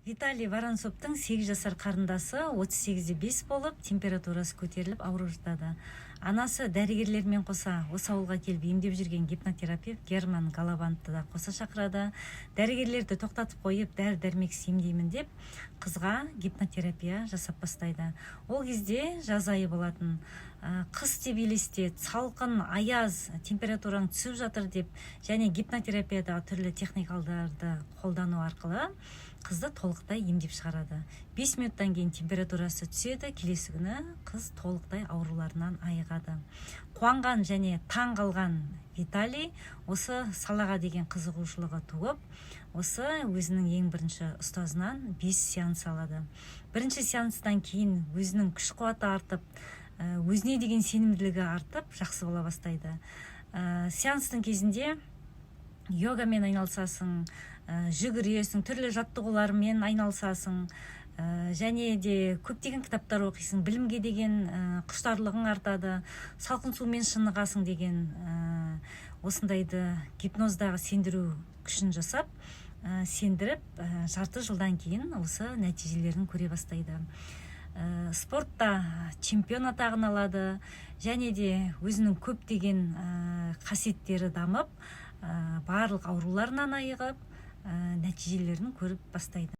Виталий Воронцовтың 8 жасар қарындасы 38-де 5 болып, температурасы көтеріліп ауырып жатады. Анасы дәрігерлермен қоса осы ауылға келіп емдеп жүрген гипнотерапевт Герман Галавантты да қоса шақырады. Дәрігерлерді тоқтатып қойып, дәрі-дәрмексіз емдеймін деп, қызға гипнотерапия жасап бастайды. Ол кезде жаз айы болатын. Қыс деп елестеді, салқын, аяз, температураң түсіп жатыр деп, және гипнотерапиядағы түрлі техникаларды қолдану арқылы қызды толықтай емдеп шығарады. 5 минуттан кейін температурасы түседі, келесі күні қыз толықтай ауруларынан айығады. Қуанған және таң қалған Виталий осы салаға деген қызығушылығы туып, осы өзінің ең бірінші ұстазынан 5 сеанс алады. Бірінші сеанстан кейін өзінің күш қуаты артып, өзіне деген сенімділігі артып, жақсы бола бастайды. Сеанстың кезінде йогамен айналысасың, жүгіресің, түрлі жаттығулармен айналысасың, және де көптеген кітаптар оқисың, білімге деген құштарлығың артады, салқын сумен шынығасың деген осындайды гипноздағы сендіру күшін жасап, сендіріп, жарты жылдан кейін осы нәтижелерін көре бастайды. Спортта чемпион атағын алады, және де өзінің көптеген қасиеттері дамып, барлық ауруларынан айығып, нәтижелерін көріп бастайды.